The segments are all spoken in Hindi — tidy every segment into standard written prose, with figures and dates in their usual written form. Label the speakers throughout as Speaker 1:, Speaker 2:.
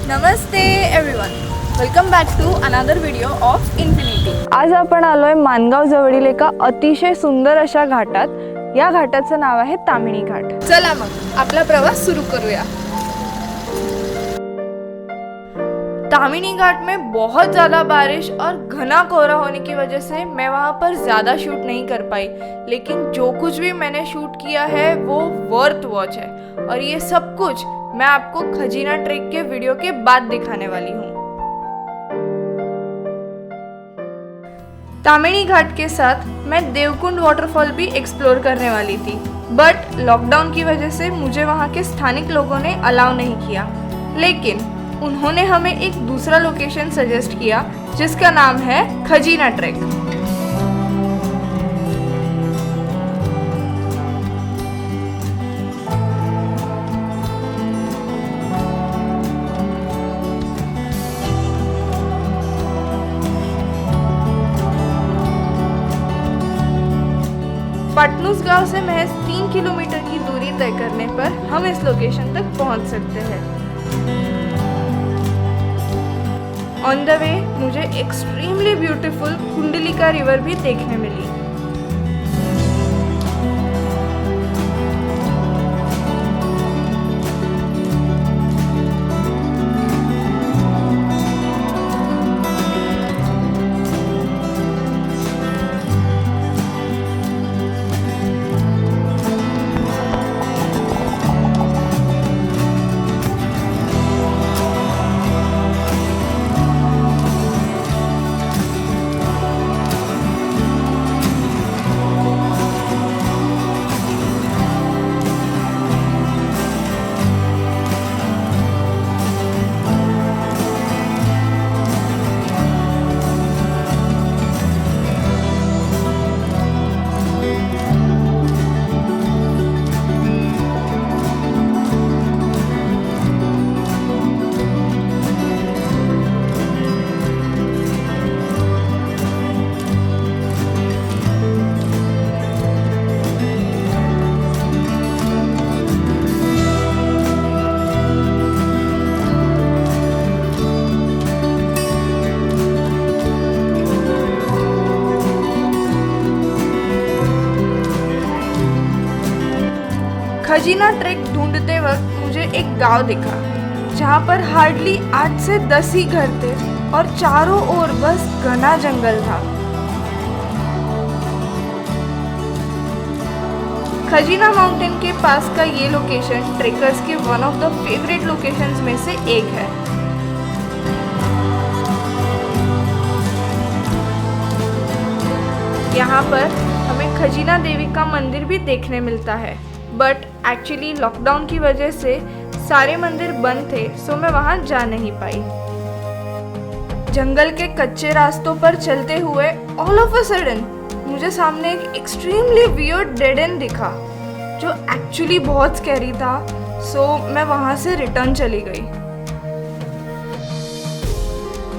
Speaker 1: नमस्ते everyone, welcome back to another video of Infinity.
Speaker 2: आज आपण आलोय मानगाव जवळील एका अतिशय सुंदर अशा घाटात। या घाटाचं नाव आहे ताम्हिणी घाट।
Speaker 1: चला मग आपला प्रवास शुरू करूया। ताम्हिणी घाट में बहुत ज़्यादा बारिश और घना कोहरा होने की वजह से मैं वहाँ पर ज़्यादा शूट नहीं कर पाई, लेकिन जो कुछ भी मैंने शूट किया है वो वर्थ वॉच है। और ये सब कुछ मैं आपको खजीना ट्रेक के वीडियो के बाद दिखाने वाली हूँ। ताम्हिणी घाट के साथ मैं देवकुंड वाटरफॉल भी एक्सप्लोर करने वाली थी, बट लॉकडाउन की वजह से मुझे वहाँ के स्थानिक लोगों ने अलाउ नहीं किया। लेकिन उन्होंने हमें एक दूसरा लोकेशन सजेस्ट किया जिसका नाम है खजीना ट्रेक। पटनूस गांव से महज 3 किलोमीटर की दूरी तय करने पर हम इस लोकेशन तक पहुंच सकते हैं। ऑन द वे मुझे एक्सट्रीमली ब्यूटीफुल कुंडलिका रिवर भी देखने मिली। खजीना ट्रेक ढूंढते वक्त मुझे एक गांव दिखा जहां पर हार्डली 8 से 10 ही घर थे और चारों ओर बस घना जंगल था। खजीना माउंटेन के पास का ये लोकेशन ट्रेकर्स के one of the favourite locations में से एक है। यहाँ पर हमें खजीना देवी का मंदिर भी देखने मिलता है, बट एक्चुअली लॉकडाउन की वजह से सारे मंदिर बंद थे, सो मैं वहां जा नहीं पाई। जंगल के कच्चे रास्तों पर चलते हुए ऑल ऑफ अ सडन मुझे सामने एक एक्सट्रीमली वियर्ड डेड एंड दिखा जो एक्चुअली बहुत स्कैरी था, सो मैं वहां से रिटर्न चली गई।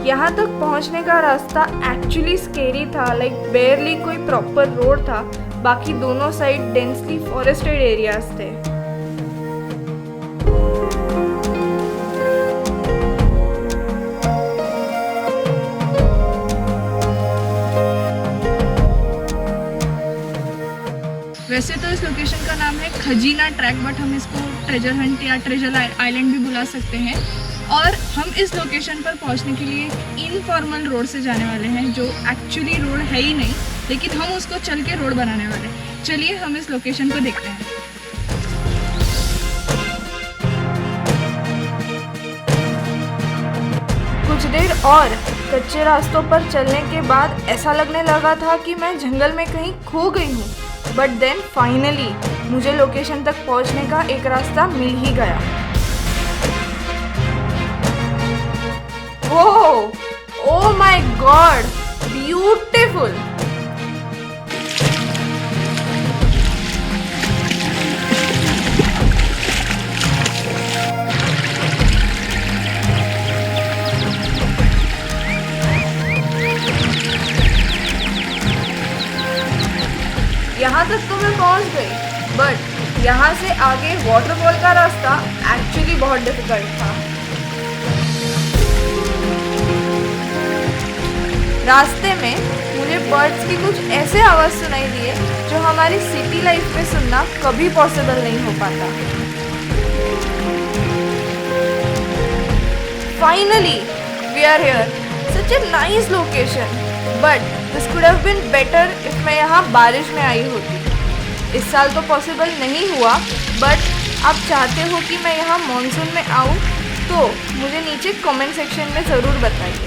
Speaker 1: यहाँ तक पहुँचने का रास्ता एक्चुअली स्केरी था, लाइक बेयरली कोई प्रॉपर रोड था, बाकी दोनों साइड डेंसली फॉरेस्टेड एरियाज थे। वैसे तो इस लोकेशन का नाम है खजीना ट्रैक, बट हम इसको ट्रेजर हंट या ट्रेजर आइलैंड भी बुला सकते हैं। और हम इस लोकेशन पर पहुंचने के लिए इनफॉर्मल रोड से जाने वाले हैं, जो एक्चुअली रोड है ही नहीं, लेकिन हम उसको चल के रोड बनाने वाले हैं। चलिए हम इस लोकेशन को देखते हैं। कुछ देर और कच्चे रास्तों पर चलने के बाद ऐसा लगने लगा था कि मैं जंगल में कहीं खो गई हूँ, बट देन फाइनली मुझे लोकेशन तक पहुँचने का एक रास्ता मिल ही गया। Oh my God, beautiful. यहाँ तक तो मैं पहुँच गई, बट यहाँ से आगे वाटरफॉल का रास्ता एक्चुअली बहुत डिफिकल्ट था।
Speaker 2: रास्ते में मुझे बर्ड्स की कुछ ऐसे आवाज़ सुनाई दिए जो हमारी सिटी लाइफ में सुनना कभी पॉसिबल नहीं हो पाता। Finally we are here, such a nice location, but this could have been better if मैं यहाँ बारिश में आई होती। इस साल तो पॉसिबल नहीं हुआ, बट आप चाहते हो कि मैं यहाँ मॉनसून में आऊँ तो मुझे नीचे कमेंट सेक्शन में ज़रूर बताइए।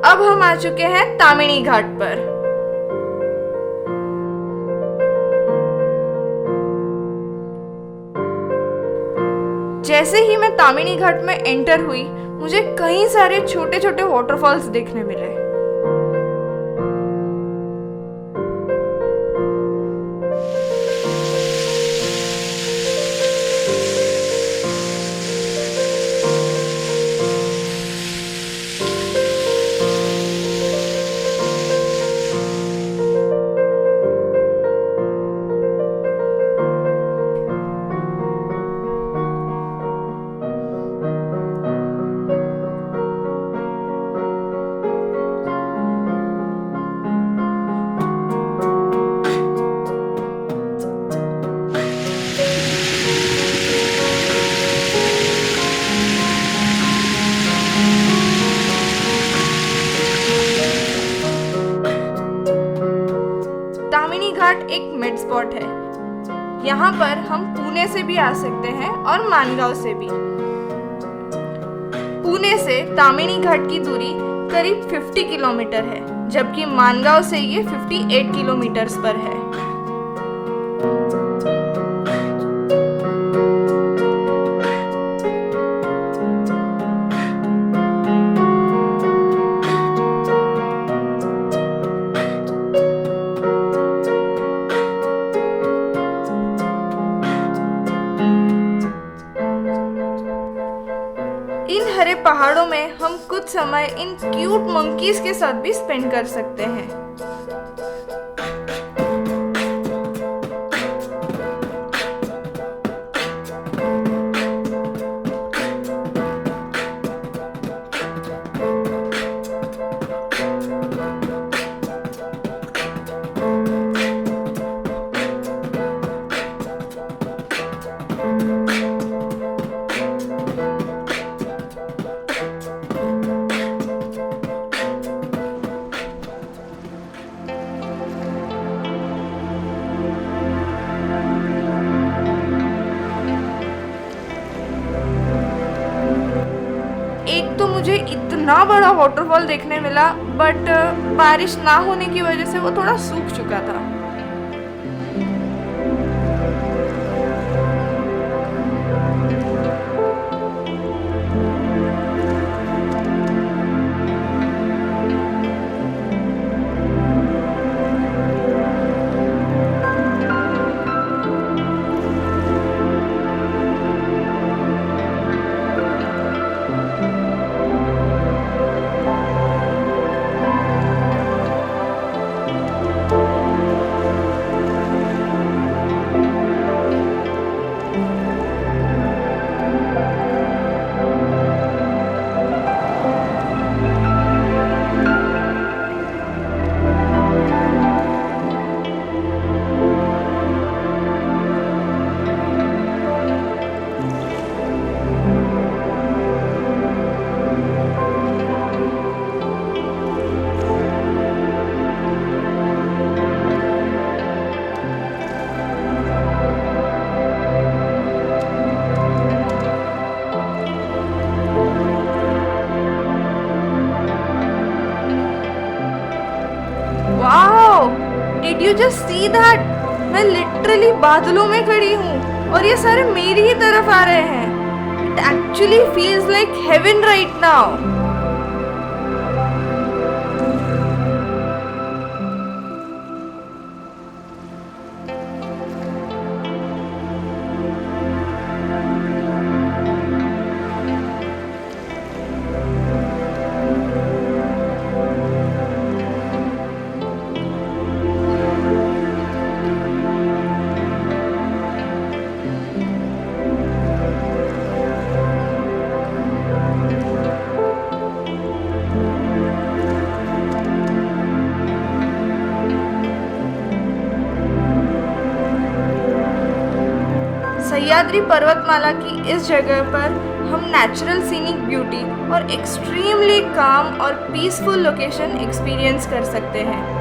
Speaker 2: अब हम आ चुके हैं तामिनी घाट पर। जैसे ही मैं तामिनी घाट में एंटर हुई, मुझे कई सारे छोटे छोटे वाटरफॉल्स देखने मिले। तामिनी घाट एक मिड स्पॉट है। यहाँ पर हम पुणे से भी आ सकते हैं और मानगांव से भी। पुणे से तामिनी घाट की दूरी करीब 50 किलोमीटर है, जबकि मानगांव से ये 58 किलोमीटर्स पर है। इन हरे पहाड़ों में हम कुछ समय इन क्यूट मंकीज के साथ भी स्पेंड कर सकते हैं। एक तो मुझे इतना बड़ा वाटरफॉल देखने मिला, बट बारिश ना होने की वजह से वो थोड़ा सूख चुका था। Did you just see that? मैं लिटरली बादलों में खड़ी हूँ और ये सारे मेरी ही तरफ आ रहे हैं. It actually feels like heaven right now. Sahyadri पर्वतमाला की इस जगह पर हम नेचुरल सीनिक ब्यूटी और एक्सट्रीमली काम और पीसफुल लोकेशन एक्सपीरियंस कर सकते हैं.